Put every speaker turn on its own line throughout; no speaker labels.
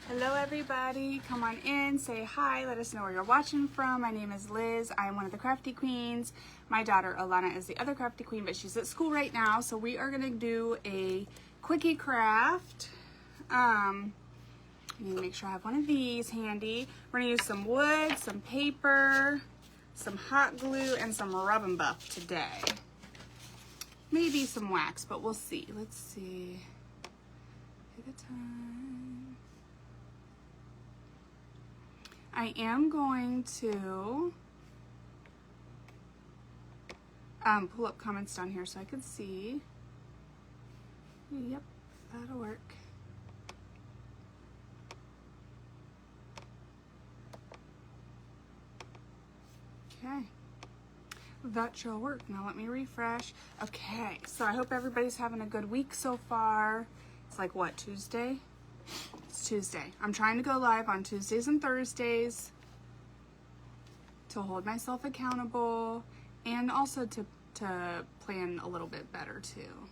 Hello everybody, come on in, say hi, let us know where you're watching from. My name is Liz, I am one of the crafty queens. My daughter Alana is the other crafty queen, but she's at school right now, so we are gonna do a quickie craft. I need to make sure I have one of these handy. We're gonna use some wood, some paper, some hot glue, and some rub and buff today. Maybe some wax, but we'll see. Let's see. Take a time. I am going to pull up comments down here so I can see. Yep, that'll work. Okay, that shall work. Now let me refresh. Okay, so I hope everybody's having a good week so far. It's like what, Tuesday? It's Tuesday. I'm trying to go live on Tuesdays and Thursdays to hold myself accountable and also to plan a little bit better too.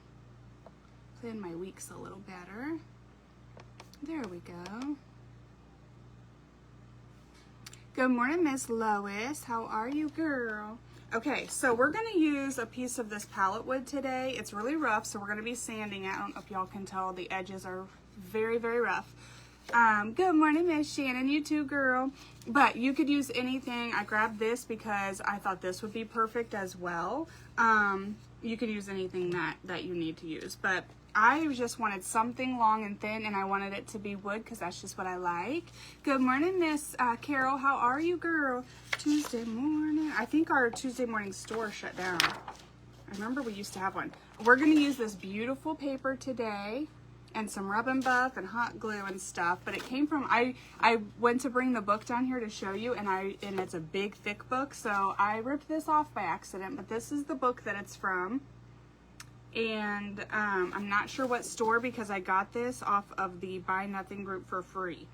Plan my weeks a little better. There we go. Good morning, Miss Lois. How are you, girl? Okay, so we're gonna use a piece of this pallet wood today. It's really rough, so we're gonna be sanding it. I don't know if y'all can tell, the edges are very, very rough. Good morning, Miss Shannon. You too, girl. But you could use anything. I grabbed this because I thought this would be perfect as well. You could use anything that you need to use, but I just wanted something long and thin, and I wanted it to be wood because that's just what I like. Good morning, Miss Carol. How are you, girl? Tuesday morning. I think our Tuesday morning store shut down. I remember we used to have one. We're going to use this beautiful paper today and some rub and buff and hot glue and stuff, but it came from, I went to bring the book down here to show you, and it's a big thick book, so I ripped this off by accident, but this is the book that it's from. And I'm not sure what store because I got this off of the Buy Nothing group for free.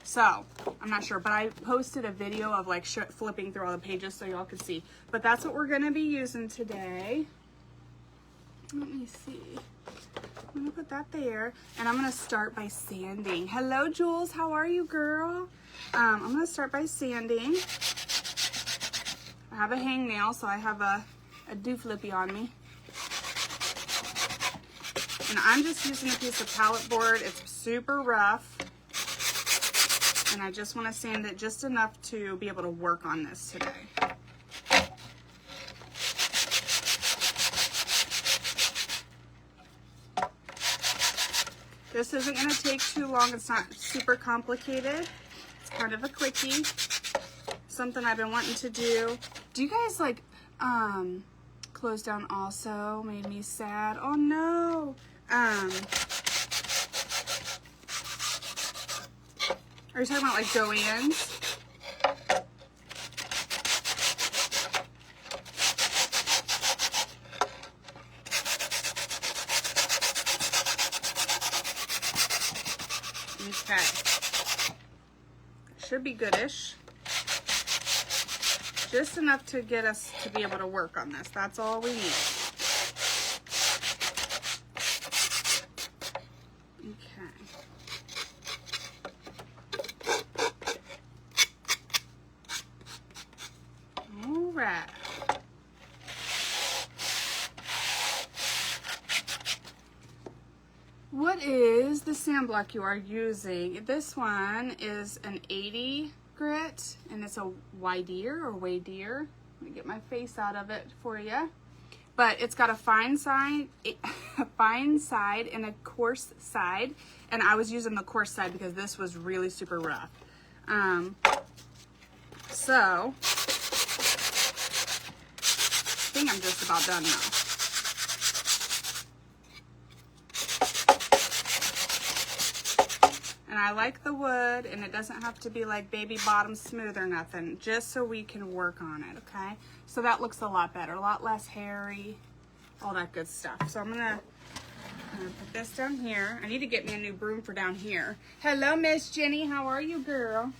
So I'm not sure, but I posted a video of like flipping through all the pages so y'all could see. But that's what we're gonna be using today. Let me see. I'm gonna put that there, and I'm gonna start by sanding. Hello, Jules. How are you, girl? I'm gonna start by sanding. I have a hangnail, so I have a do-flippy on me. And I'm just using a piece of pallet board. It's super rough. And I just want to sand it just enough to be able to work on this today. This isn't going to take too long. It's not super complicated. It's kind of a quickie. Something I've been wanting to do. Do you guys like, close down also made me sad? Oh no. Are you talking about like go-ins? Okay. Should be goodish. Just enough to get us to be able to work on this. That's all we need. What is the sand block you are using? This one is an 80 grit, and it's a Wideer or Wadier. Let me get my face out of it for you. But it's got a fine side and a coarse side, and I was using the coarse side because this was really super rough. So I think I'm just about done now. And I like the wood, and it doesn't have to be like baby bottom smooth or nothing, just so we can work on it, okay? So that looks a lot better, a lot less hairy, all that good stuff. So I'm gonna put this down here. I need to get me a new broom for down here. Hello, Miss Jenny, how are you, girl?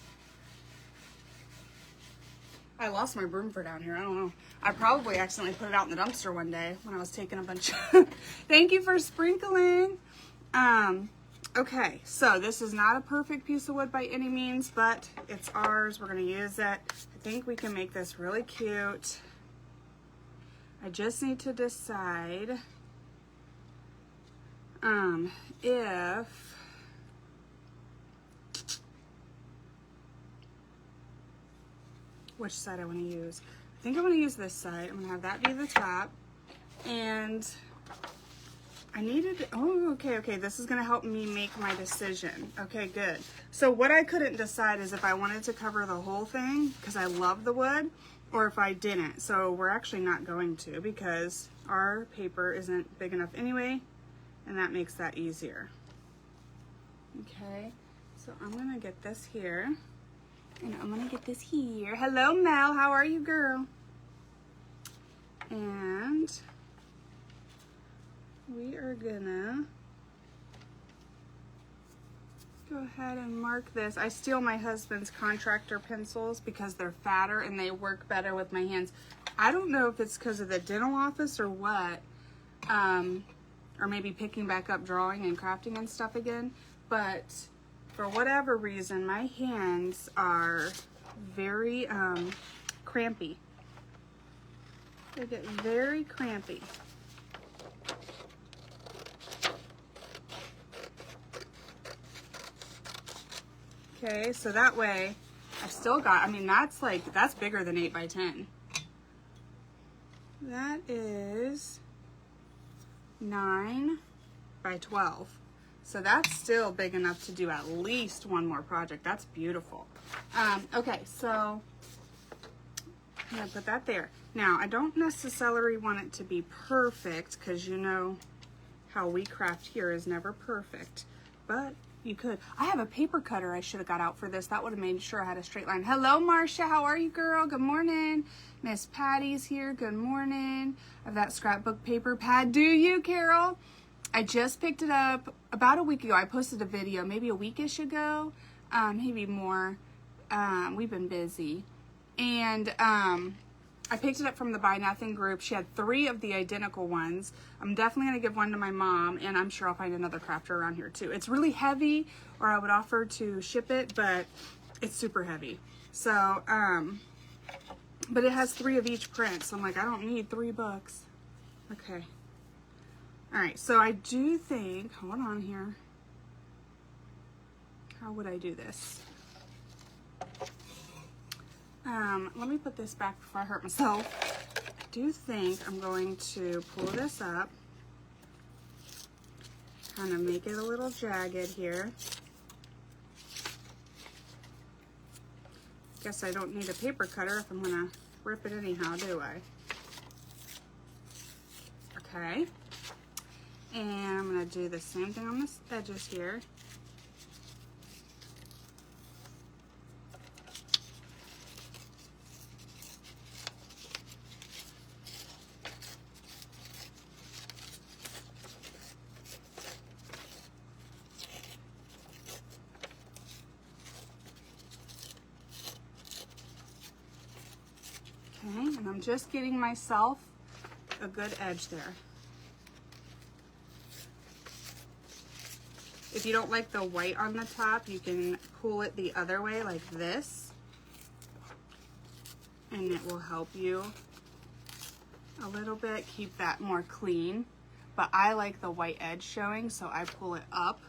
I lost my broom for down here, I don't know. I probably accidentally put it out in the dumpster one day when I was taking a bunch of, thank you for sprinkling. Okay, so this is not a perfect piece of wood by any means, but it's ours. We're going to use it. I think we can make this really cute. I just need to decide if which side I want to use. I think I want to use this side. I'm going to have that be the top. And I needed, oh, okay, this is going to help me make my decision. Okay, good. So what I couldn't decide is if I wanted to cover the whole thing, because I love the wood, or if I didn't. So we're actually not going to, because our paper isn't big enough anyway, and that makes that easier. Okay, so I'm going to get this here, and I'm going to get this here. Hello, Mel. How are you, girl? And we are gonna go ahead and mark this. I steal my husband's contractor pencils because they're fatter and they work better with my hands. I don't know if it's because of the dental office or what, or maybe picking back up drawing and crafting and stuff again, but for whatever reason, my hands are very crampy. They get very crampy. Okay, so that way I've still got, I mean, that's bigger than 8 by 10. That is 9 by 12. So that's still big enough to do at least one more project. That's beautiful. Okay, so I'm gonna put that there. Now, I don't necessarily want it to be perfect because you know how we craft here is never perfect, but you could. I have a paper cutter I should have got out for this. That would have made sure I had a straight line. Hello, Marcia. How are you, girl? Good morning. Miss Patty's here. Good morning. I have that scrapbook paper pad. Do you, Carol? I just picked it up about a week ago. I posted a video maybe a weekish ago, maybe more. We've been busy. And I picked it up from the Buy Nothing group. She had 3 of the identical ones. I'm definitely going to give one to my mom, and I'm sure I'll find another crafter around here too. It's really heavy, or I would offer to ship it, but it's super heavy. So, but it has 3 of each print, so I'm like, I don't need 3 books. Okay. All right, so I do think, hold on here. How would I do this? Let me put this back before I hurt myself. I do think I'm going to pull this up, kind of make it a little jagged here. Guess I don't need a paper cutter if I'm gonna rip it anyhow, do I? Okay. And I'm gonna do the same thing on the edges here. Okay, and I'm just getting myself a good edge there. If you don't like the white on the top, you can pull it the other way like this, and it will help you a little bit, keep that more clean. But I like the white edge showing, so I pull it up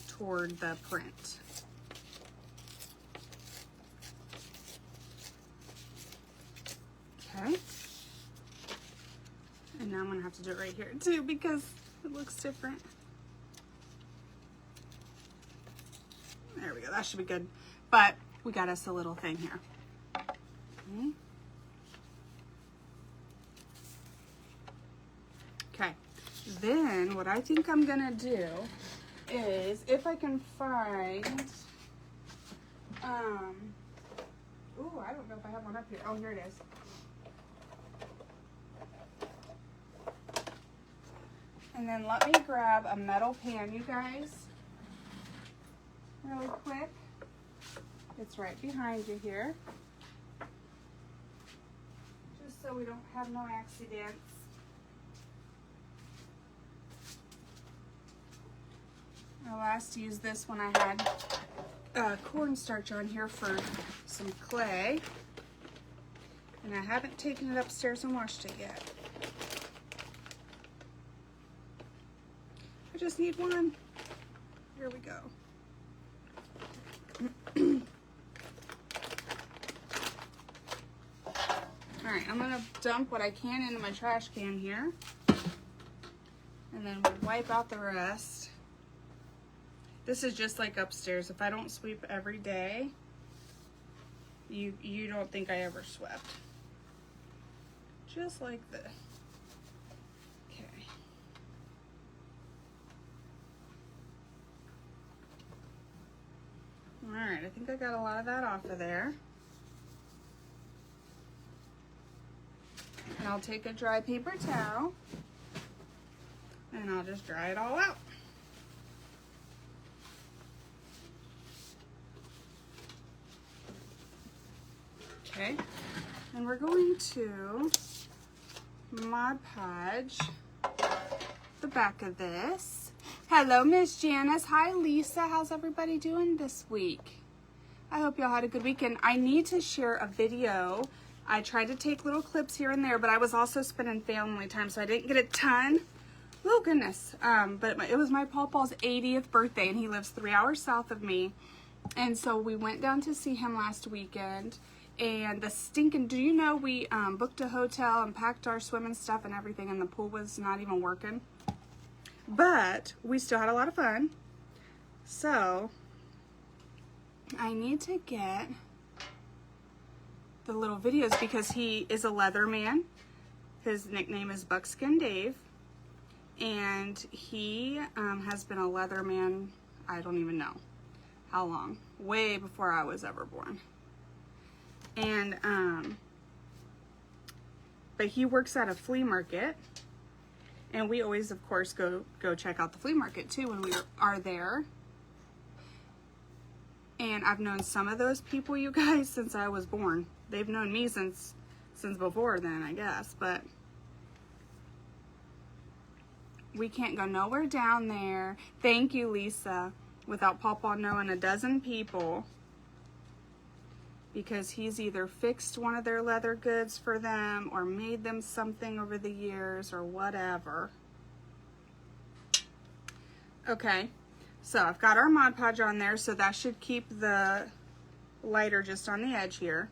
toward the print. Okay. And now I'm gonna have to do it right here too because it looks different. There we go, that should be good. But we got us a little thing here. Okay. Okay, then what I think I'm gonna do is, if I can find, ooh, I don't know if I have one up here. Oh, here it is. And then let me grab a metal pan, you guys, really quick. It's right behind you here. Just so we don't have no accidents. I last used this when I had cornstarch on here for some clay. And I haven't taken it upstairs and washed it yet. I just need one. Here we go. Alright, I'm going to dump what I can into my trash can here. And then wipe out the rest. This is just like upstairs. If I don't sweep every day, you don't think I ever swept. Just like this. Okay. Alright, I think I got a lot of that off of there. And I'll take a dry paper towel and I'll just dry it all out. Okay, and we're going to Mod Podge the back of this. Hello, Miss Janice. Hi, Lisa. How's everybody doing this week? I hope y'all had a good weekend. I need to share a video. I tried to take little clips here and there, but I was also spending family time, so I didn't get a ton. Oh, goodness. But it was my Pawpaw's 80th birthday, and he lives 3 hours south of me. And so we went down to see him last weekend. And the stinking, do you know we booked a hotel and packed our swimming stuff and everything, and the pool was not even working. But we still had a lot of fun. So I need to get the little videos because he is a leather man. His nickname is Buckskin Dave. And he has been a leather man, I don't even know how long, way before I was ever born. And, but he works at a flea market, and we always, of course, go check out the flea market too when we are there. And I've known some of those people, you guys, since I was born. They've known me since before then, I guess, but we can't go nowhere down there. Thank you, Lisa, without Pawpaw knowing a dozen people. Because he's either fixed one of their leather goods for them or made them something over the years or whatever. Okay, so I've got our Mod Podge on there, so that should keep the lighter just on the edge here.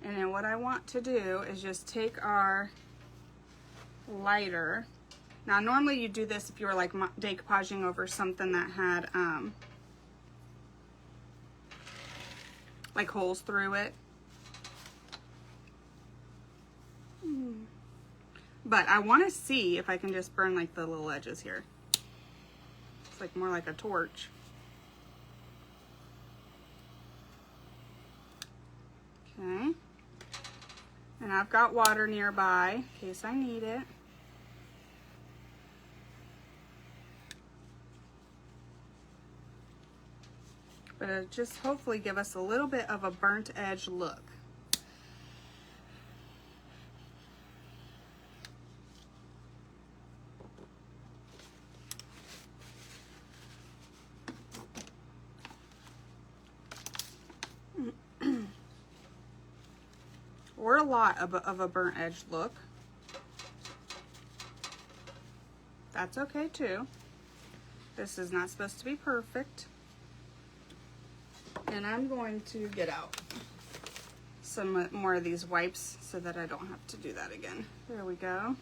And then what I want to do is just take our lighter. Now normally you do this if you were like decoupaging over something that had like holes through it. But I want to see if I can just burn like the little edges here. It's like more like a torch. Okay. And I've got water nearby in case I need it. But it'll just hopefully give us a little bit of a burnt edge look. Or a lot of a burnt edge look. That's okay too. This is not supposed to be perfect. And I'm going to get out some more of these wipes so that I don't have to do that again. There we go.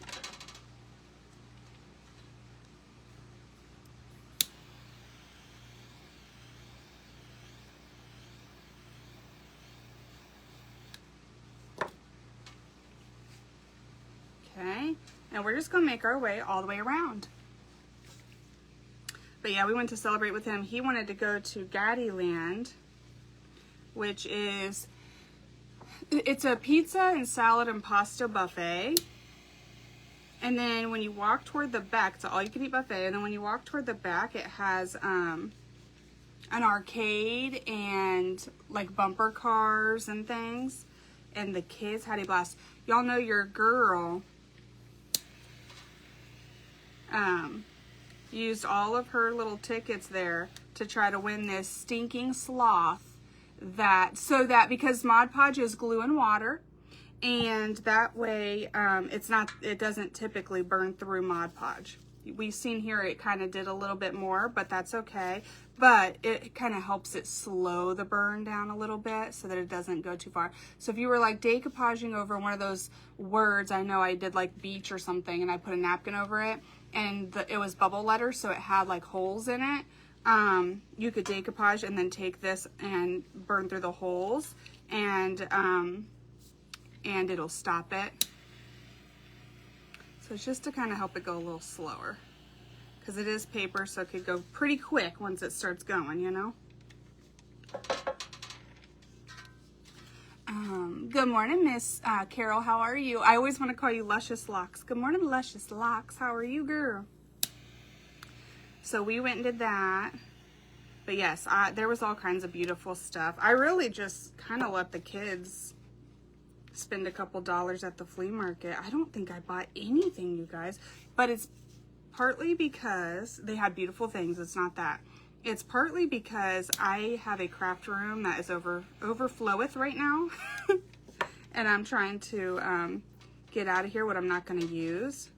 Okay, and we're just gonna make our way all the way around. But yeah, we went to celebrate with him. He wanted to go to Gaddyland, which is, it's a pizza and salad and pasta buffet. And then when you walk toward the back, it's an all-you-can-eat buffet. And then when you walk toward the back, it has an arcade and like bumper cars and things. And the kids had a blast. Y'all know your girl used all of her little tickets there to try to win this stinking sloth because Mod Podge is glue and water, and that way it doesn't typically burn through Mod Podge. We've seen here it kind of did a little bit more, but that's okay. But it kind of helps it slow the burn down a little bit so that it doesn't go too far. So if you were like decoupaging over one of those words, I know I did like beach or something, and I put a napkin over it, and it was bubble letters, so it had like holes in it. You could decoupage and then take this and burn through the holes, and it'll stop it. So it's just to kind of help it go a little slower, because it is paper, so it could go pretty quick once it starts going, you know? Good morning, Miss Carol. How are you? I always want to call you Luscious Locks. Good morning, Luscious Locks. How are you, girl? So we went and did that. But yes, there was all kinds of beautiful stuff. I really just kind of let the kids spend a couple dollars at the flea market. I don't think I bought anything, you guys. But it's partly because they had beautiful things. It's not that. It's partly because I have a craft room that is overfloweth right now. And I'm trying to get out of here what I'm not going to use.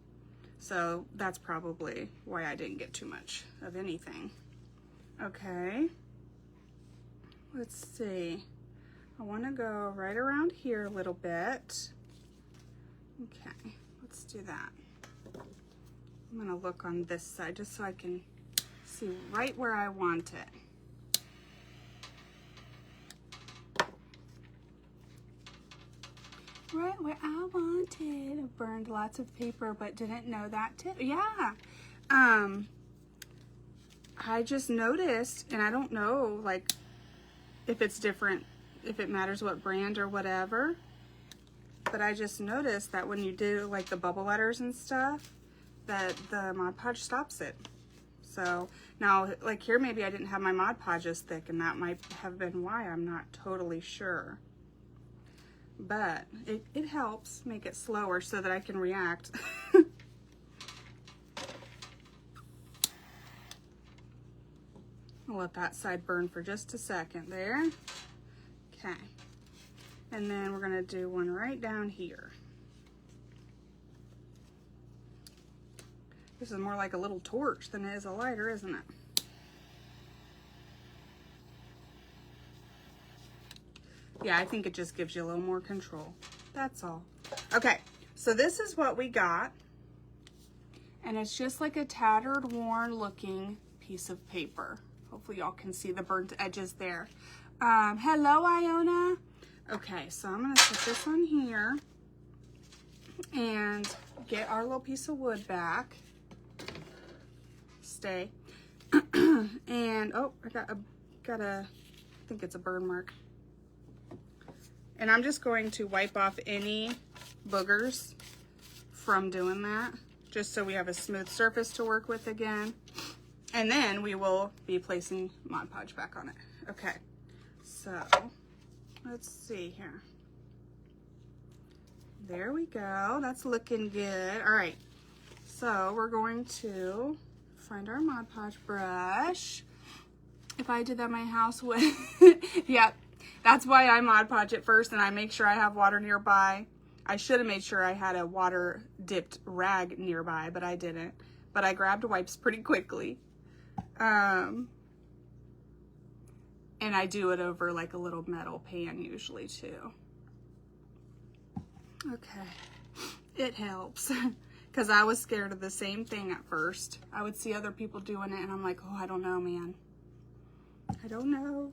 So that's probably why I didn't get too much of anything. Okay. Let's see. I want to go right around here a little bit. Okay, let's do that. I'm going to look on this side just so I can see right where I want it. Right where I want it. I burned lots of paper but didn't know that too. Yeah. I just noticed, and I don't know like if it's different, if it matters what brand or whatever, but I just noticed that when you do like the bubble letters and stuff, that the Mod Podge stops it. So now, like here, maybe I didn't have my Mod Podge as thick, and that might have been why. I'm not totally sure. But it helps make it slower so that I can react. I'll let that side burn for just a second there. Okay. And then we're gonna do one right down here. This is more like a little torch than it is a lighter, isn't it? Yeah, I think it just gives you a little more control. That's all. Okay, so this is what we got. And it's just like a tattered, worn looking piece of paper. Hopefully y'all can see the burnt edges there. Hello, Iona. Okay, so I'm gonna put this on here and get our little piece of wood back. Stay. And, oh, I got a, I think it's a burn mark. And I'm just going to wipe off any boogers from doing that, just so we have a smooth surface to work with again. And then we will be placing Mod Podge back on it. Okay, so let's see here. There we go, that's looking good. All right, so we're going to find our Mod Podge brush. If I did that, my house would, yep. That's why I Mod Podge it first, and I make sure I have water nearby. I should have made sure I had a water dipped rag nearby, but I didn't. But I grabbed wipes pretty quickly. And I do it over like a little metal pan usually too. Okay, it helps. Because I was scared of the same thing at first. I would see other people doing it and I'm like, oh, I don't know, man. I don't know.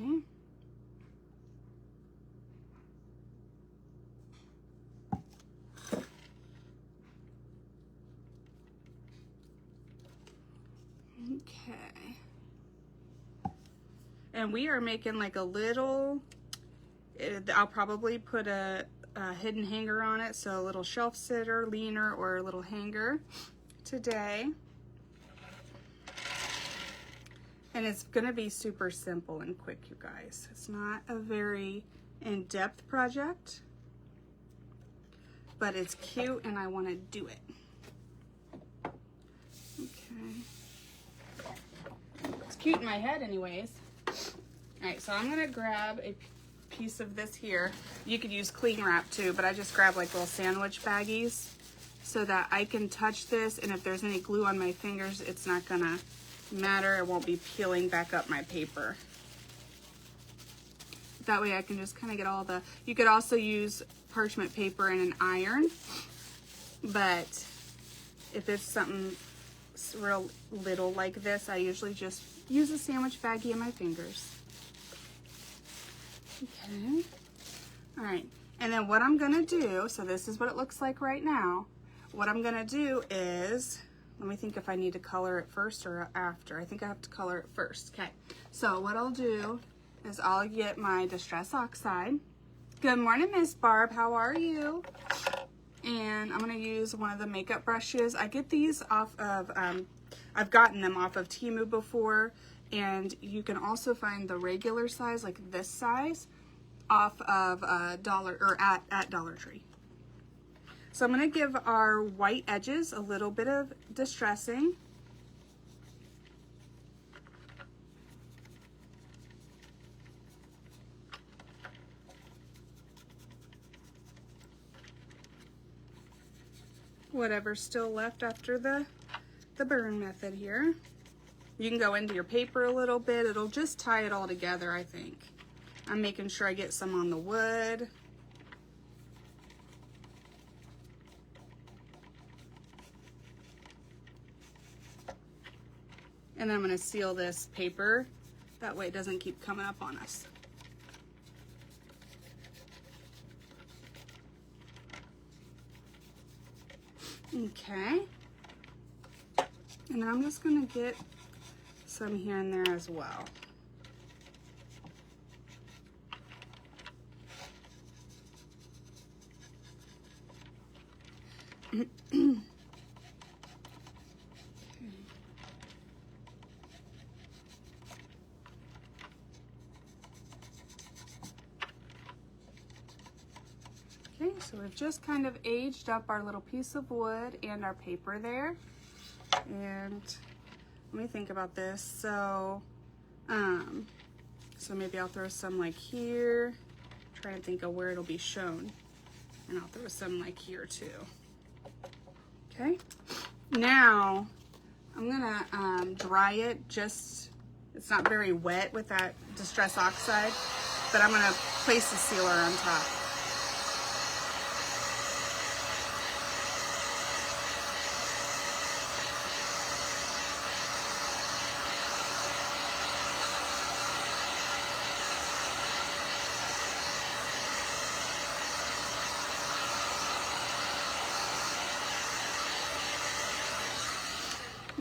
Okay. Okay. And we are making like a little, I'll probably put a hidden hanger on it, so a little shelf sitter, leaner, or a little hanger today. And it's gonna be super simple and quick, you guys. It's not a very in-depth project, but it's cute and I wanna do it. cute in my head anyways. All right, so I'm gonna grab a piece of this here. You could use cling wrap too, but I just grab like little sandwich baggies so that I can touch this, and if there's any glue on my fingers, it's not gonna matter. It won't be peeling back up my paper. That way I can just kind of get all the, you could also use parchment paper and an iron, but if it's something real little like this, I usually just use a sandwich baggie in my fingers. Okay. All right. And then what I'm going to do, so this is what it looks like right now. What I'm going to do is, let me think if I need to color it first or after. I think I have to color it first. Okay. So what I'll do is I'll get my Distress Oxide. Good morning, Miss Barb. How are you? And I'm going to use one of the makeup brushes. I get these off of, I've gotten them off of Temu before. And you can also find the regular size, like this size, off of Dollar or at Dollar Tree. So I'm going to give our white edges a little bit of distressing. Whatever's still left after the burn method here. You can go into your paper a little bit. It'll just tie it all together, I think. I'm making sure I get some on the wood. And then I'm going to seal this paper. That way it doesn't keep coming up on us. Okay. And then I'm just going to get some here and there as well. Okay, so we've just kind of aged up our little piece of wood and our paper there. And let me think about this. So, so maybe I'll throw some like here. Try and think of where it'll be shown. And I'll throw some like here too. Okay. Now, I'm gonna dry it. Just, it's not very wet with that Distress Oxide, but I'm gonna place the sealer on top.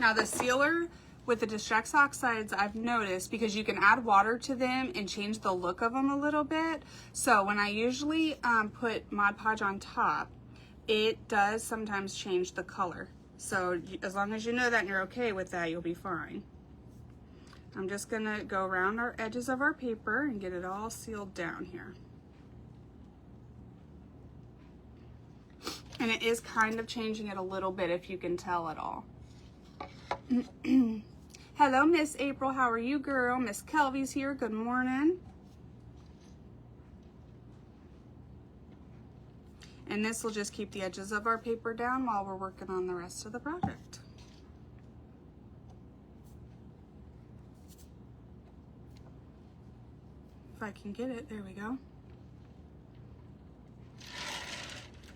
Now the sealer with the Distress Oxides, I've noticed, because you can add water to them and change the look of them a little bit. So when I usually put Mod Podge on top, it does sometimes change the color. So as long as you know that and you're okay with that, you'll be fine. I'm just gonna go around our edges of our paper and get it all sealed down here. And it is kind of changing it a little bit, if you can tell at all. Hello, Miss April. How are you, girl? Miss Kelvy's here. Good morning. And this will just keep the edges of our paper down while we're working on the rest of the project. If I can get it, there we go.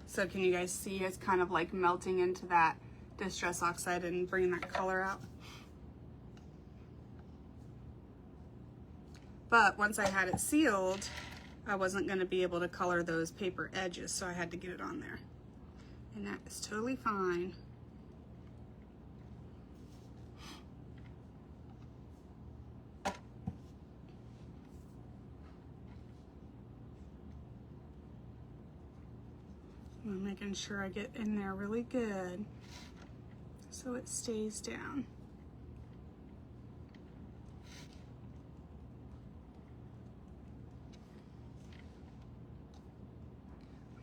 So can you guys see it's kind of like melting into that Distress Oxide and bringing that color out? But once I had it sealed, I wasn't going to be able to color those paper edges, so I had to get it on there. And that is totally fine. I'm making sure I get in there really good so it stays down.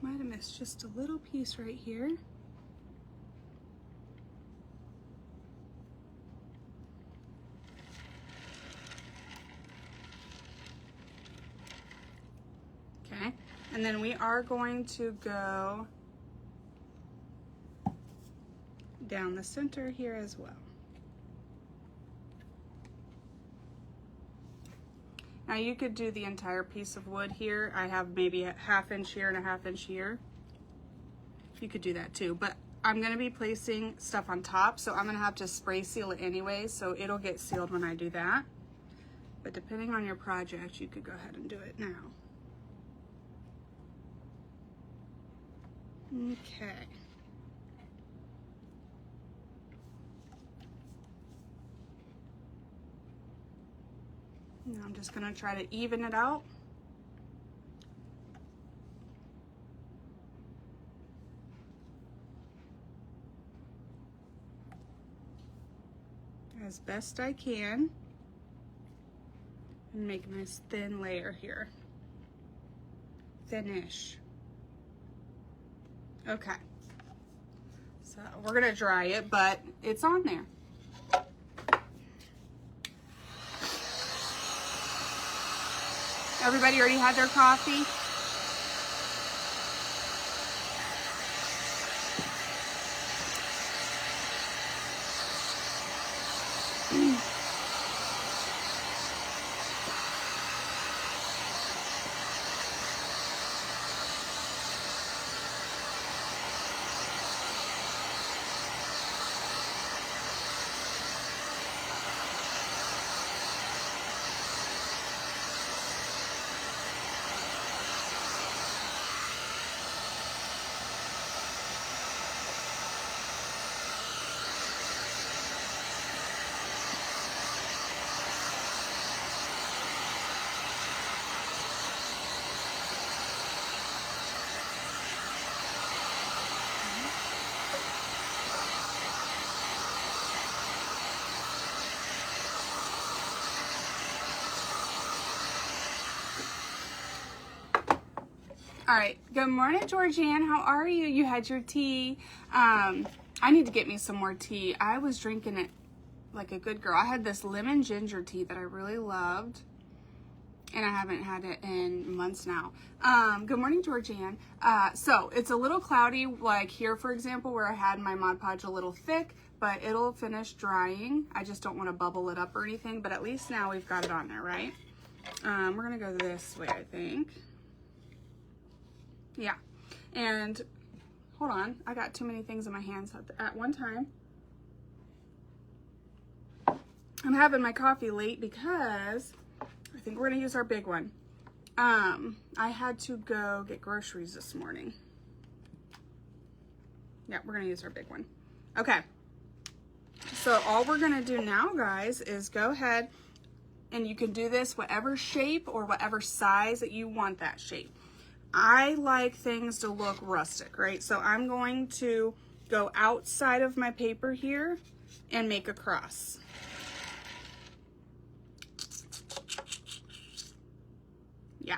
Might have missed just a little piece right here. And then we are going to go down the center here as well. Now you could do the entire piece of wood here. I have maybe a 1/2 inch here and a 1/2 inch here. You could do that too, but I'm gonna be placing stuff on top, so I'm gonna have to spray seal it anyway, so it'll get sealed when I do that. But depending on your project, you could go ahead and do it now. Okay. Now I'm just gonna try to even it out. As best I can. And make a nice thin layer here. Thin-ish. Okay. So we're gonna dry it, but it's on there. Everybody already had their coffee? All right, good morning, Georgianne. How are you? You had your tea. I need to get me some more tea. I was drinking it like a good girl. I had this lemon ginger tea that I really loved, and I haven't had it in months now. Good morning, Georgianne. So it's a little cloudy, like here, for example, where I had my Mod Podge a little thick, but it'll finish drying. I just don't want to bubble it up or anything, but at least now we've got it on there, right? We're gonna go this way, I think. Yeah, and hold on, I got too many things in my hands at one time. I'm having my coffee late because I think we're gonna use our big one. I had to go get groceries this morning. Yeah, we're gonna use our big one. Okay, so all we're gonna do now, guys, is go ahead and you can do this whatever shape or whatever size that you want that shape. I like things to look rustic, right? So I'm going to go outside of my paper here and make a cross. Yeah,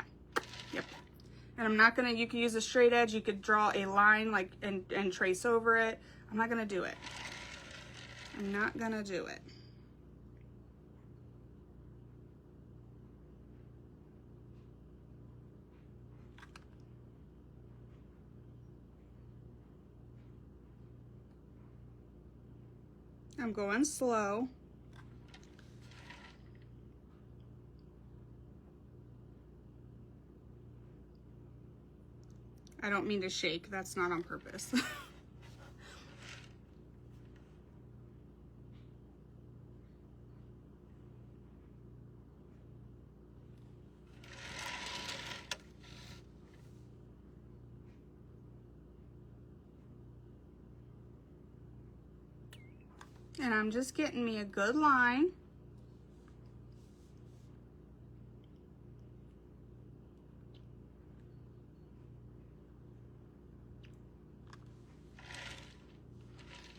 yep. And I'm not gonna, you can use a straight edge, you could draw a line like and trace over it. I'm not gonna do it. I'm not gonna do it. I'm going slow. I don't mean to shake, that's not on purpose. And I'm just getting me a good line.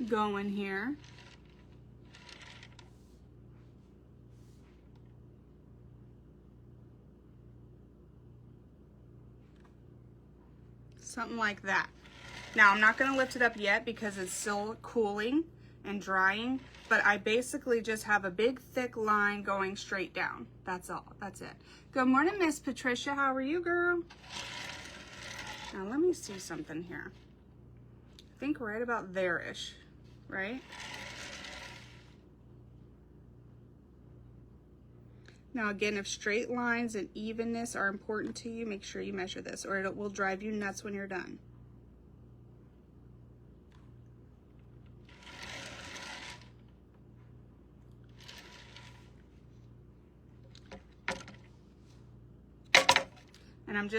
Going here. Something like that. Now I'm not gonna lift it up yet because it's still cooling and drying, but I basically just have a big thick line going straight down. That's all, that's it. Good morning, Miss Patricia. How are you, girl? Now let me see something here. I think right about there-ish, right? Now again, if straight lines and evenness are important to you, make sure you measure this or it will drive you nuts when you're done. And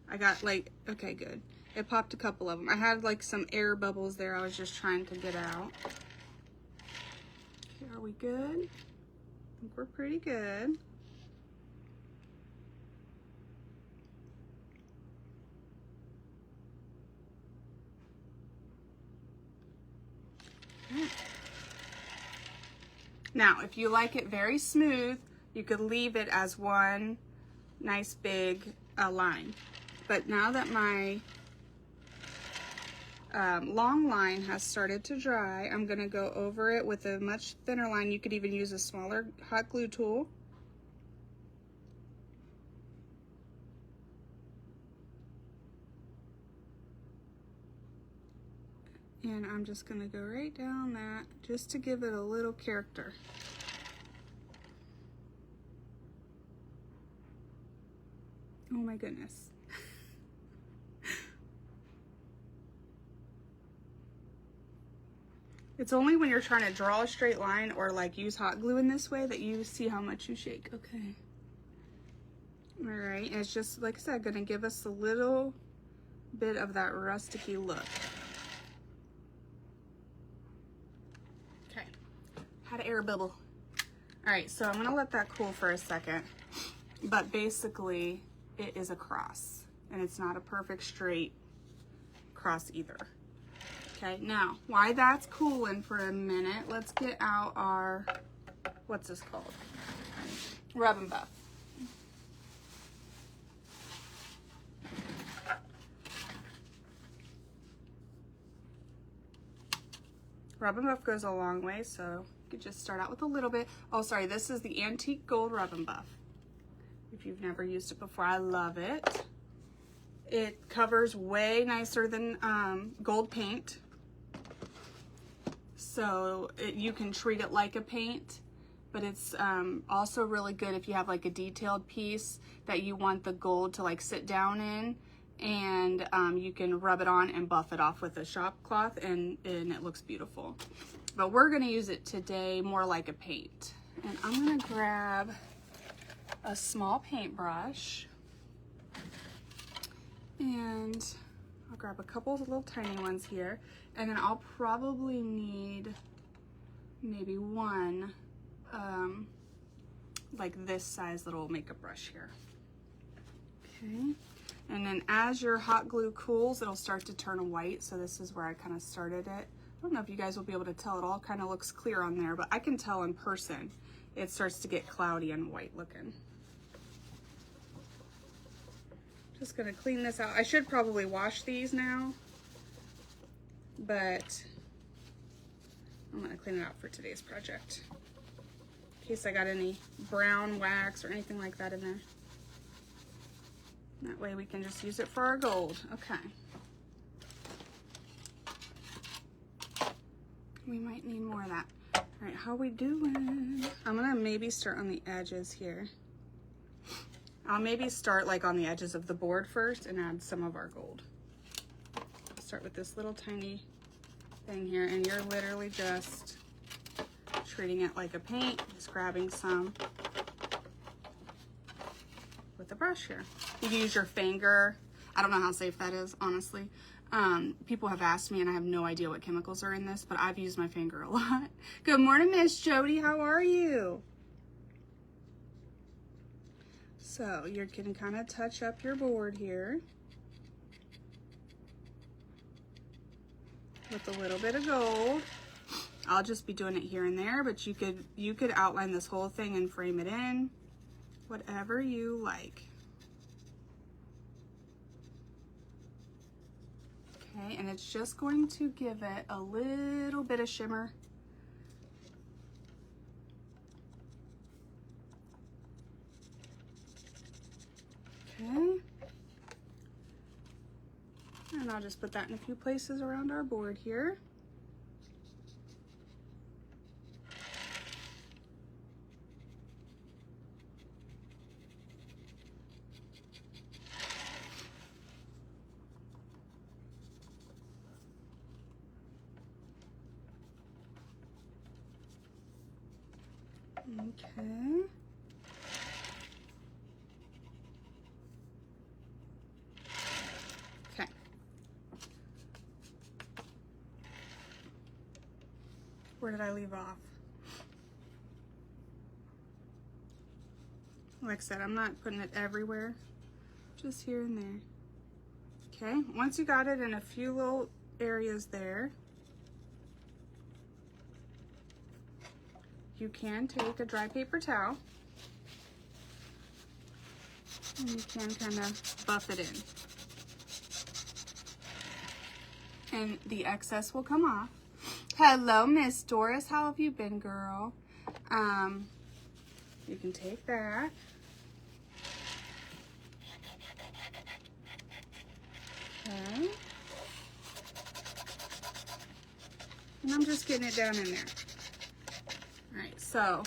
I got like, okay, good. It popped a couple of them. I had like some air bubbles there I was just trying to get out. Okay, are we good? I think we're pretty good. Okay. Now, if you like it very smooth, you could leave it as one nice big line. But now that my long line has started to dry, I'm gonna go over it with a much thinner line. You could even use a smaller hot glue tool. And I'm just gonna go right down that just to give it a little character. Oh my goodness. It's only when you're trying to draw a straight line or like use hot glue in this way that you see how much you shake. Okay. All right, and it's just, like I said, gonna give us a little bit of that rusticy look. Okay, had an air bubble. All right, so I'm gonna let that cool for a second, but basically it is a cross and it's not a perfect straight cross either. Okay, now while that's cooling for a minute, let's get out our, what's this called? Rub and buff. Rub and buff goes a long way, so you could just start out with a little bit. Oh, sorry, this is the Antique Gold Rub and Buff. If you've never used it before, I love it. It covers way nicer than gold paint. So you can treat it like a paint, but it's also really good if you have like a detailed piece that you want the gold to like sit down in, and you can rub it on and buff it off with a shop cloth and it looks beautiful. But we're gonna use it today more like a paint. And I'm gonna grab a small paintbrush and I'll grab a couple of little tiny ones here, and then I'll probably need maybe one like this size little makeup brush here. Okay, and then as your hot glue cools, it'll start to turn white, so this is where I kind of started it. I don't know if you guys will be able to tell, it all kind of looks clear on there, but I can tell in person it starts to get cloudy and white looking. Just gonna clean this out. I should probably wash these now, but I'm gonna clean it out for today's project in case I got any brown wax or anything like that in there. That way we can just use it for our gold. Okay. We might need more of that. All right, how we doing? I'm gonna maybe start on the edges here. I'll maybe start like on the edges of the board first and add some of our gold. Start with this little tiny thing here, and you're literally just treating it like a paint, just grabbing some with a brush here. You can use your finger. I don't know how safe that is, honestly. People have asked me and I have no idea what chemicals are in this, but I've used my finger a lot. Good morning, Miss Jody, how are you? So you're gonna kind of touch up your board here with a little bit of gold. I'll just be doing it here and there, but you could outline this whole thing and frame it in, whatever you like. Okay, and it's just going to give it a little bit of shimmer. Okay. I'll just put that in a few places around our board here. Okay. Okay. Where did I leave off? Like I said, I'm not putting it everywhere, just here and there. Okay, once you got it in a few little areas there, you can take a dry paper towel and you can kind of buff it in. And the excess will come off. Hello, Miss Doris. How have you been, girl? You can take that. Okay. And I'm just getting it down in there. All right, so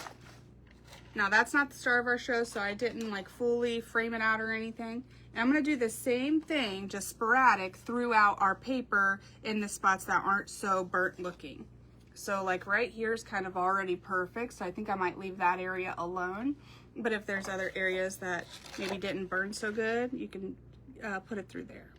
now that's not the star of our show, so I didn't like fully frame it out or anything. And I'm gonna do the same thing, just sporadic throughout our paper in the spots that aren't so burnt looking. So like right here is kind of already perfect, so I think I might leave that area alone. But if there's other areas that maybe didn't burn so good, you can put it through there.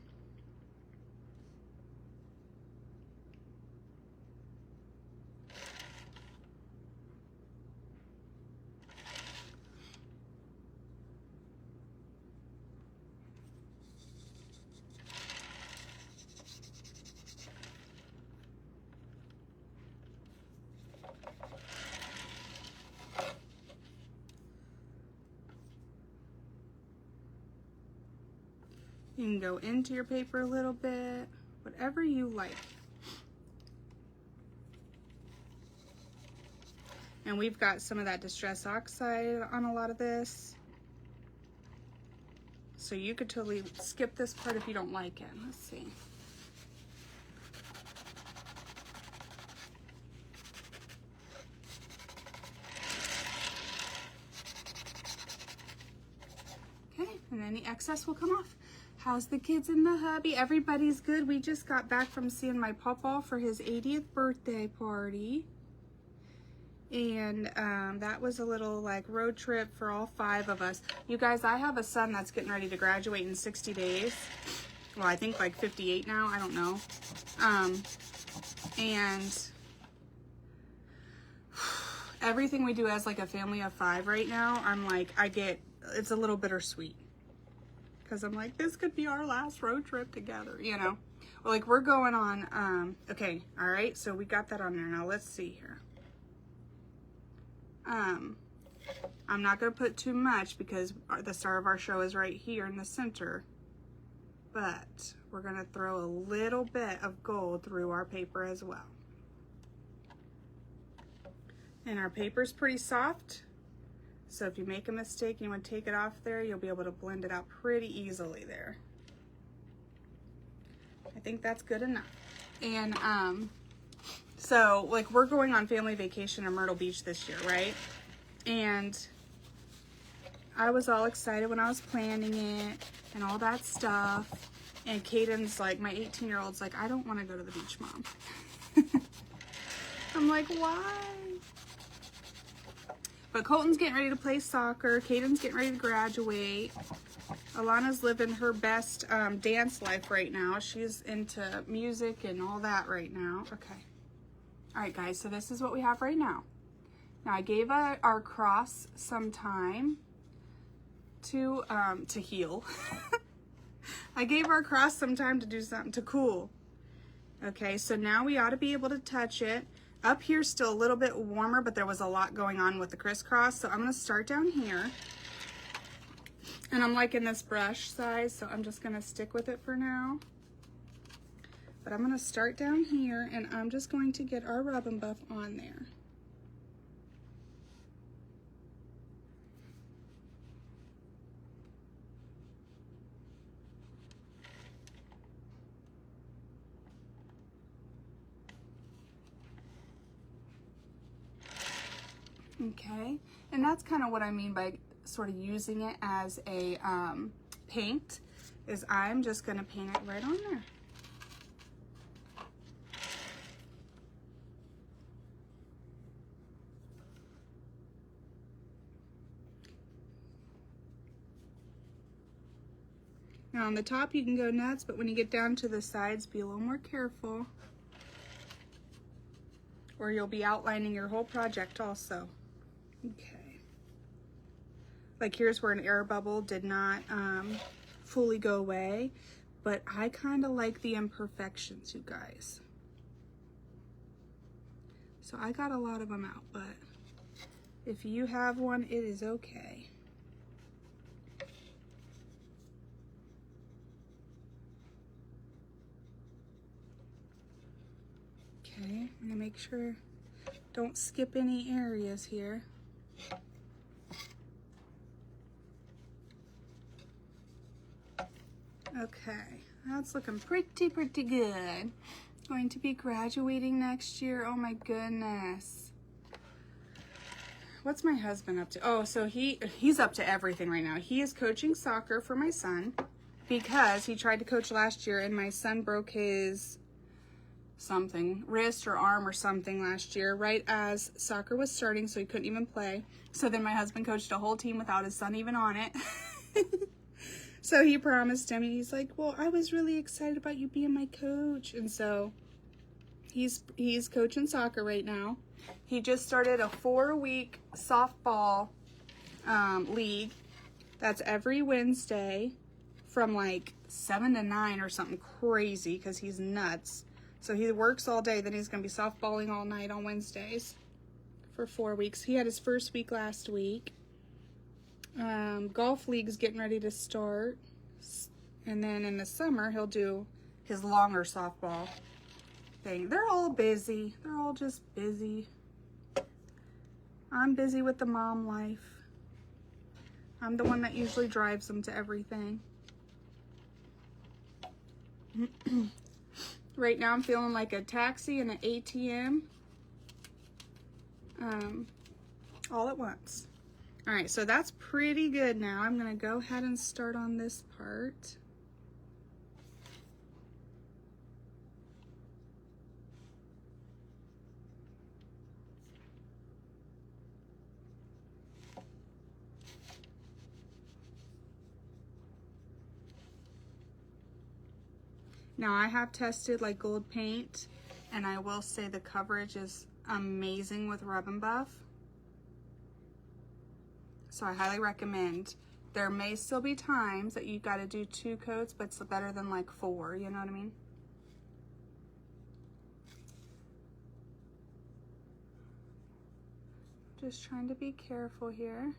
You can go into your paper a little bit, whatever you like. And we've got some of that distress oxide on a lot of this. So you could totally skip this part if you don't like it. Let's see. Okay, and then the excess will come off. How's the kids in the hubby? Everybody's good. We just got back from seeing my pawpaw for his 80th birthday party. And that was a little like road trip for all 5 of us. You guys, I have a son that's getting ready to graduate in 60 days. Well, I think like 58 now, I don't know. And everything we do as like a family of 5 right now, I'm like, it's a little bittersweet. Because I'm like, this could be our last road trip together, you know? Well, like we're going on, okay, all right, so we got that on there. Now let's see here. I'm not gonna put too much because the star of our show is right here in the center. But we're gonna throw a little bit of gold through our paper as well. And our paper's pretty soft. So if you make a mistake and you want to take it off there, you'll be able to blend it out pretty easily there. I think that's good enough. And so like we're going on family vacation in Myrtle Beach this year, right? And I was all excited when I was planning it and all that stuff. And Caden's like, my 18-year-old's like, I don't want to go to the beach, Mom. I'm like, why? But Colton's getting ready to play soccer. Caden's getting ready to graduate. Alana's living her best dance life right now. She's into music and all that right now. Okay. All right, guys. So this is what we have right now. Now I gave our cross some time to heal. I gave our cross some time to do something to cool. Okay. So now we ought to be able to touch it. Up here still a little bit warmer, but there was a lot going on with the crisscross. So I'm going to start down here. And I'm liking this brush size, so I'm just going to stick with it for now. But I'm going to start down here, and I'm just going to get our rub and buff on there. Okay, and that's kind of what I mean by sort of using it as a paint, is I'm just going to paint it right on there. Now on the top you can go nuts, but when you get down to the sides, be a little more careful, or you'll be outlining your whole project also. Okay. Like here's where an air bubble did not fully go away, but I kind of like the imperfections, you guys. So I got a lot of them out, but if you have one, it is okay. Okay, I'm gonna make sure don't skip any areas here. Okay, that's looking pretty good. Going to be graduating next year. Oh my goodness. What's my husband up to? Oh, so he's up to everything right now. He is coaching soccer for my son because he tried to coach last year and my son broke his something, wrist or arm or something last year right as soccer was starting, so he couldn't even play. So then my husband coached a whole team without his son even on it. So he promised him, and he's like, well, I was really excited about you being my coach. And so he's coaching soccer right now. He just started a 4-week softball league. That's every Wednesday from like 7 to 9 or something crazy, because he's nuts. So he works all day, then he's going to be softballing all night on Wednesdays for 4 weeks. He had his first week last week. Golf league's getting ready to start. And then in the summer, he'll do his longer softball thing. They're all busy. They're all just busy. I'm busy with the mom life. I'm the one that usually drives them to everything. Right now I'm feeling like a taxi and an ATM all at once. All right, so that's pretty good now. I'm gonna go ahead and start on this part. Now I have tested like gold paint, and I will say the coverage is amazing with Rub and Buff. So I highly recommend. There may still be times that you got to do 2 coats, but it's better than like 4, you know what I mean? Just trying to be careful here.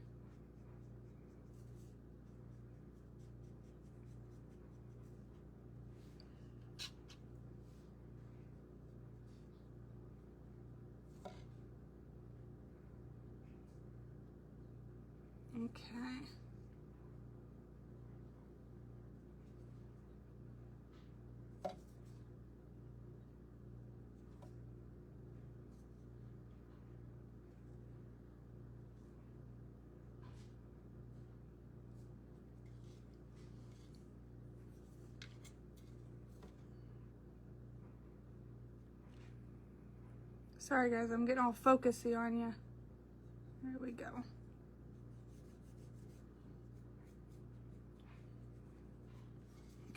Okay. Sorry guys, I'm getting all focusy on you. There we go.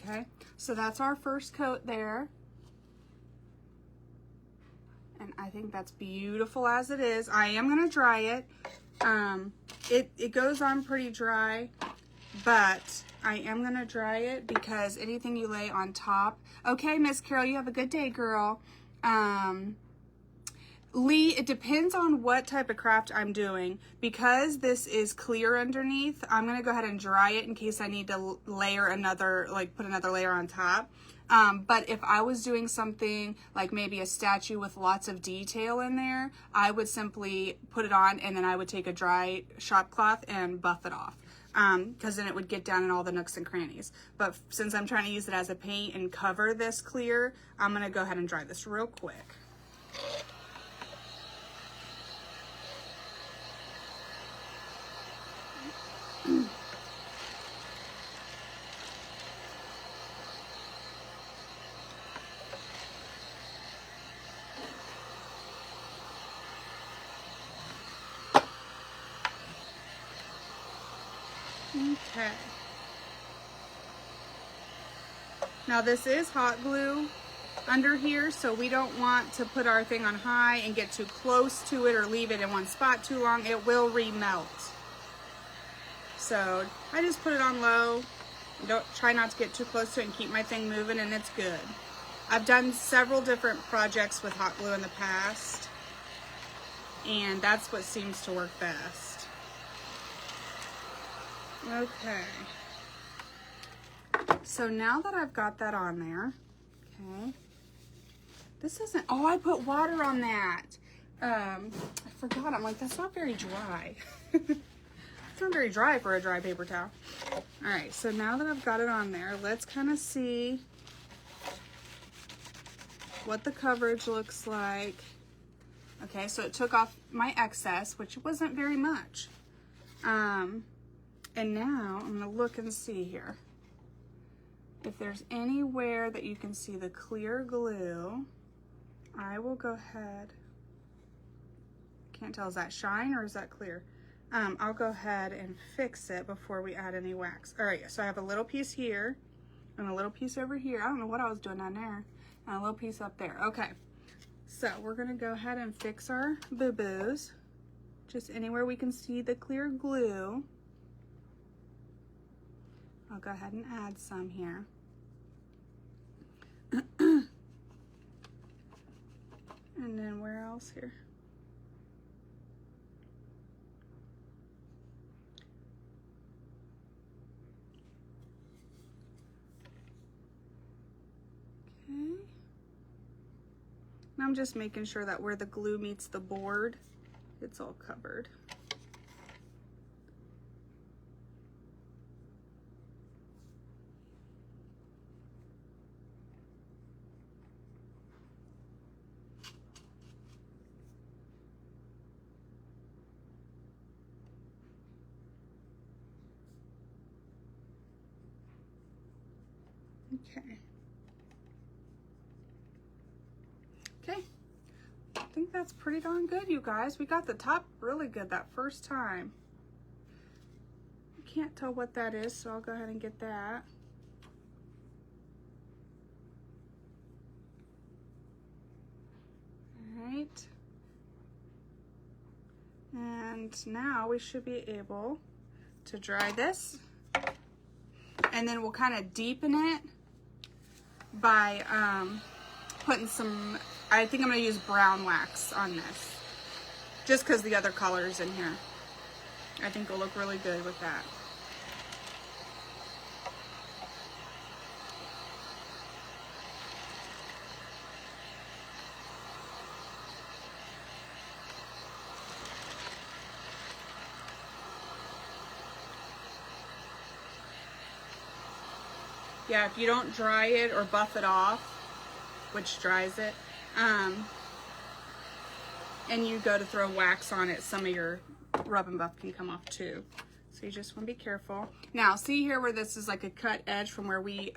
Okay, so that's our first coat there. And I think that's beautiful as it is. I am gonna dry it. It goes on pretty dry, but I am gonna dry it because anything you lay on top. Okay, Miss Carol, you have a good day, girl. Lee, it depends on what type of craft I'm doing. Because this is clear underneath, I'm gonna go ahead and dry it in case I need to layer another, like put another layer on top. But if I was doing something like maybe a statue with lots of detail in there, I would simply put it on and then I would take a dry shop cloth and buff it off. Because then it would get down in all the nooks and crannies. But since I'm trying to use it as a paint and cover this clear, I'm gonna go ahead and dry this real quick. Okay. Now this is hot glue under here, so we don't want to put our thing on high and get too close to it or leave it in one spot too long. It will remelt. So I just put it on low. Don't try not to get too close to it and keep my thing moving, and it's good. I've done several different projects with hot glue in the past, and that's what seems to work best. Okay. So now that I've got that on there, okay. This isn't, oh, I put water on that. I forgot, I'm like, that's not very dry. It's not very dry for a dry paper towel. All right, so now that I've got it on there, let's kind of see what the coverage looks like. Okay, so it took off my excess, which wasn't very much. And now I'm gonna look and see here. If there's anywhere that you can see the clear glue, I will go ahead. Can't tell, is that shine or is that clear? I'll go ahead and fix it before we add any wax. All right, so I have a little piece here and a little piece over here. I don't know what I was doing down there. And a little piece up there. Okay, so we're gonna go ahead and fix our boo-boos. Just anywhere we can see the clear glue. I'll go ahead and add some here. And then where else here? Okay. And I'm just making sure that where the glue meets the board, it's all covered. Okay. Okay. I think that's pretty darn good, you guys. We got the top really good that first time. I can't tell what that is, so I'll go ahead and get that. All right. And now we should be able to dry this. And then we'll kind of deepen it by putting some, I think I'm gonna use brown wax on this, just because the other color's in here. I think it'll look really good with that. Yeah, if you don't dry it or buff it off, which dries it, and you go to throw wax on it, some of your rub and buff can come off too. So you just want to be careful. Now, see here where this is like a cut edge from where we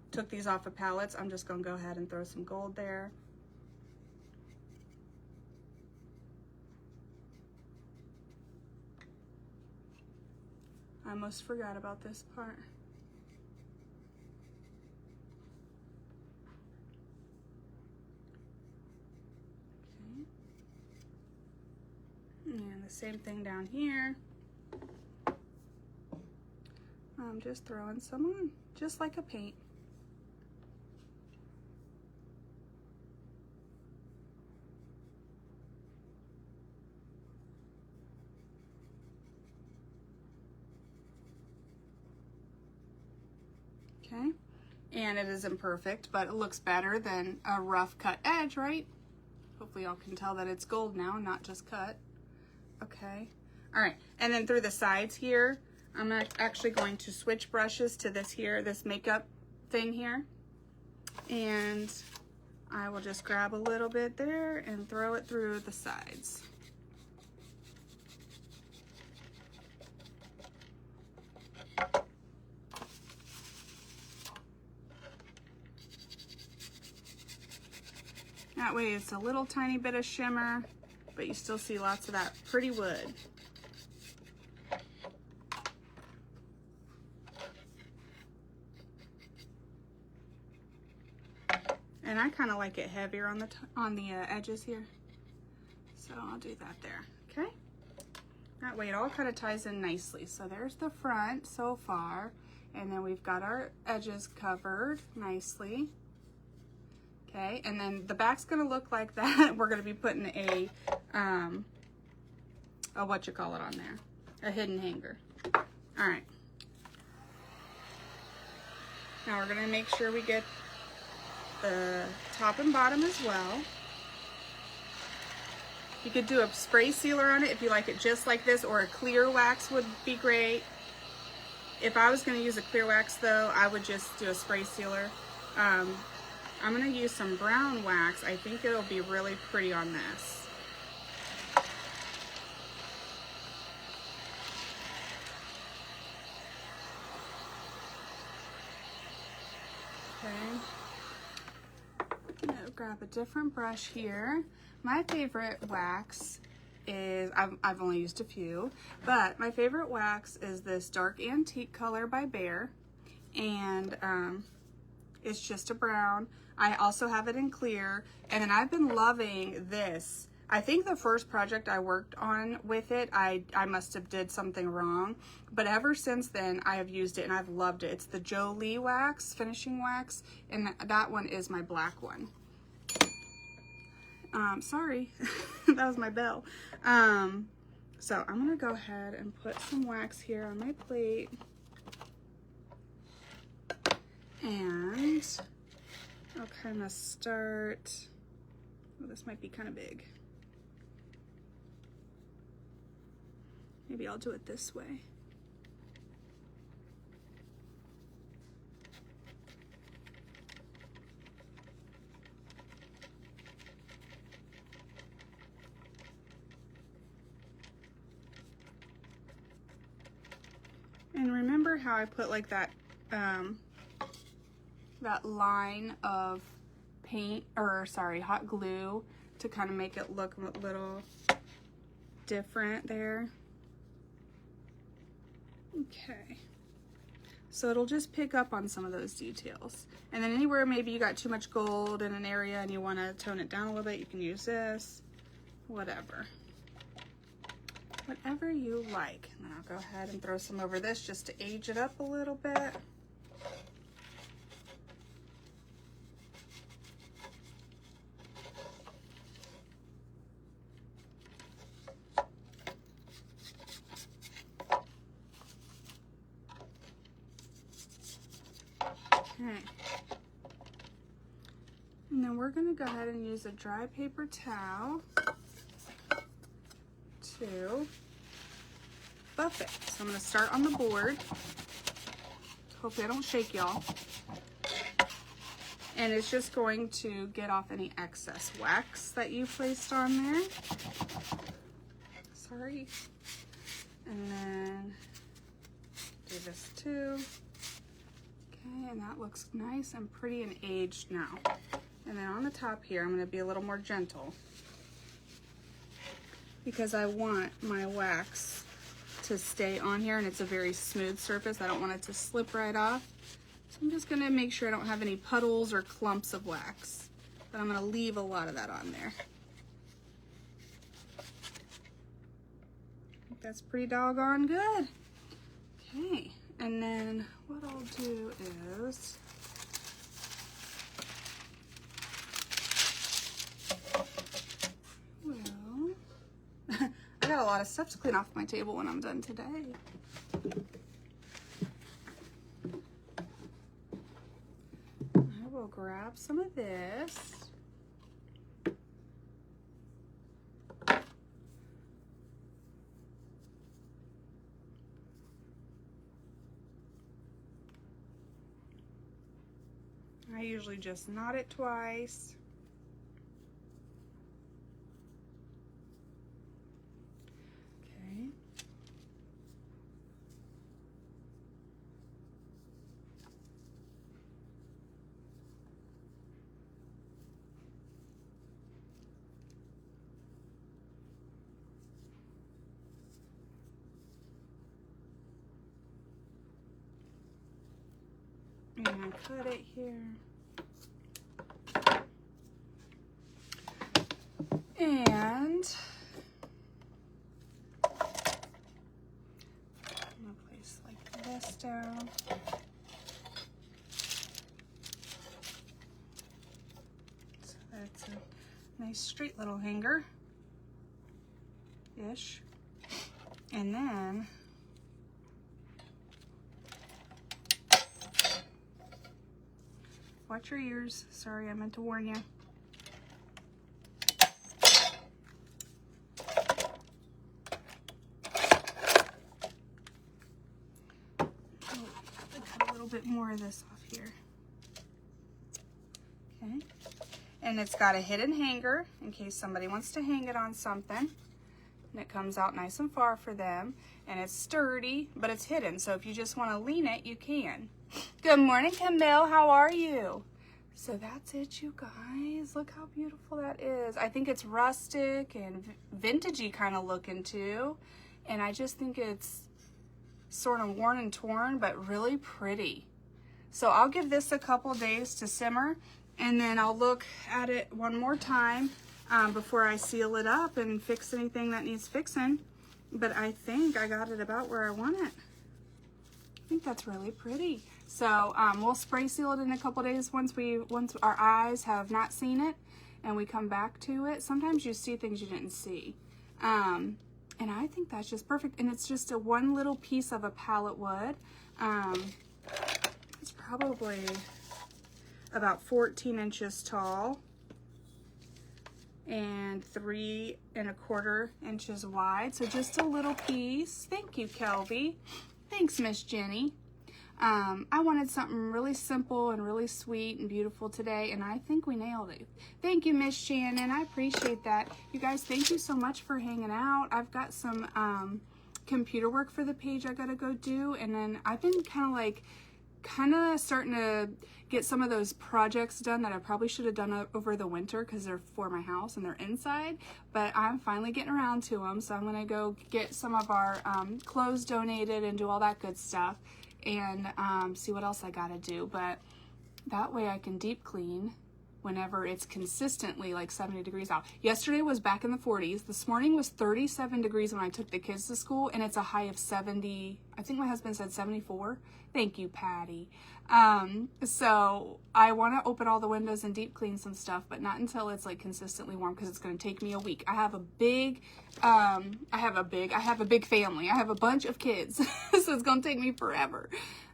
took these off of pallets? I'm just going to go ahead and throw some gold there. I almost forgot about this part. And the same thing down here. I'm just throwing some on, just like a paint. Okay, and it isn't perfect, but it looks better than a rough cut edge, right? Hopefully y'all can tell that it's gold now, not just cut. Okay, all right, and then through the sides here, I'm actually going to switch brushes to this here, this makeup thing here, and I will just grab a little bit there and throw it through the sides. That way it's a little tiny bit of shimmer, but you still see lots of that pretty wood. And I kind of like it heavier on the edges here. So I'll do that there, okay? That way it all kind of ties in nicely. So there's the front so far. And then we've got our edges covered nicely. Okay, and then the back's gonna look like that. We're gonna be putting a what you call it on there, a hidden hanger. All right. Now we're gonna make sure we get the top and bottom as well. You could do a spray sealer on it if you like it just like this, or a clear wax would be great. If I was gonna use a clear wax though, I would just do a spray sealer. I'm gonna use some brown wax. I think it'll be really pretty on this. Okay. I'm gonna grab a different brush here. My favorite wax is, I've only used a few, but my favorite wax is this dark antique color by Bear, and it's just a brown. I also have it in clear, and then I've been loving this. I think the first project I worked on with it, I must have did something wrong, but ever since then I have used it and I've loved it. It's the Jolie wax, finishing wax, and that one is my black one. Sorry, that was my bell. So I'm gonna go ahead and put some wax here on my plate. And I'll kind of start, oh, this might be kind of big. Maybe I'll do it this way. And remember how I put like that, that line of paint, or sorry, hot glue to kind of make it look a little different there. Okay, so it'll just pick up on some of those details. And then anywhere maybe you got too much gold in an area and you want to tone it down a little bit, you can use this, whatever you like. And then I'll go ahead and throw some over this just to age it up a little bit. Okay. And then we're gonna go ahead and use a dry paper towel to buff it. So I'm gonna start on the board. Hopefully I don't shake y'all. And it's just going to get off any excess wax that you placed on there. Sorry. And then do this too. Okay, and that looks nice and pretty and aged now. And then on the top here, I'm going to be a little more gentle because I want my wax to stay on here, and it's a very smooth surface. I don't want it to slip right off. So I'm just going to make sure I don't have any puddles or clumps of wax, but I'm going to leave a lot of that on there. I think that's pretty doggone good. Okay. And then what I'll do is, well, I got a lot of stuff to clean off my table when I'm done today. I will grab some of this. I usually just knot it twice. Okay. And cut it here. And I'm gonna place like this down. So that's a nice straight little hanger-ish. And then watch your ears. Sorry, I meant to warn you. Bit more of this off here. Okay, and it's got a hidden hanger in case somebody wants to hang it on something, and it comes out nice and far for them, and it's sturdy, but it's hidden, so if you just want to lean it, you can. Good morning, Camille. How are you? So that's it, you guys. Look how beautiful that is. I think it's rustic and vintagey kind of looking too, and I just think it's sort of worn and torn, but really pretty. So I'll give this a couple days to simmer, and then I'll look at it one more time before I seal it up and fix anything that needs fixing. But I think I got it about where I want it. I think that's really pretty. So we'll spray seal it in a couple days once our eyes have not seen it and we come back to it. Sometimes you see things you didn't see. And I think that's just perfect. And it's just one little piece of a pallet wood. It's probably about 14 inches tall and 3 1/4 inches wide. So just a little piece. Thank you, Kelby. Thanks, Miss Jenny. I wanted something really simple and really sweet and beautiful today, and I think we nailed it. Thank you, Miss Shannon. I appreciate that. You guys, thank you so much for hanging out. I've got some computer work for the page I gotta go do, and then I've been kind of starting to get some of those projects done that I probably should have done over the winter because they're for my house and they're inside, but I'm finally getting around to them. So I'm gonna go get some of our clothes donated and do all that good stuff, and see what else I gotta do. But that way I can deep clean whenever it's consistently like 70 degrees out. Yesterday was back in the 40s. This morning was 37 degrees when I took the kids to school, and it's a high of 70. I think my husband said 74. Thank you, Patty. So I want to open all the windows and deep clean some stuff, but not until it's like consistently warm, because it's going to take me a week. I have a big family. I have a bunch of kids, so it's going to take me forever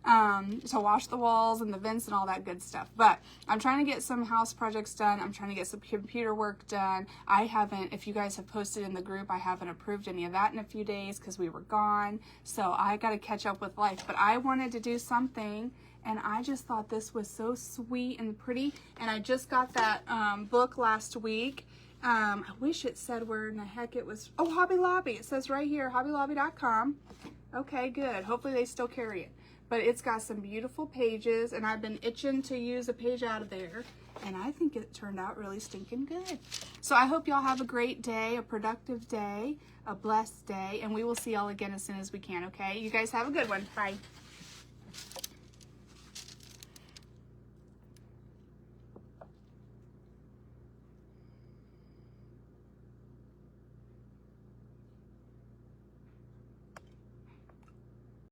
to wash the walls and the vents and all that good stuff. But I'm trying to get some house projects done. I'm trying to get some computer work done. I haven't, if you guys have posted in the group, I haven't approved any of that in a few days because we were gone. So I got to catch up with life. But I wanted to do something, and I just thought this was so sweet and pretty. And I just got that book last week. I wish it said where in the heck it was. Oh, Hobby Lobby. It says right here, hobbylobby.com. Okay, good. Hopefully they still carry it. But it's got some beautiful pages, and I've been itching to use a page out of there, and I think it turned out really stinking good. So I hope y'all have a great day, a productive day, a blessed day, and we will see y'all again as soon as we can, okay? You guys have a good one. Bye.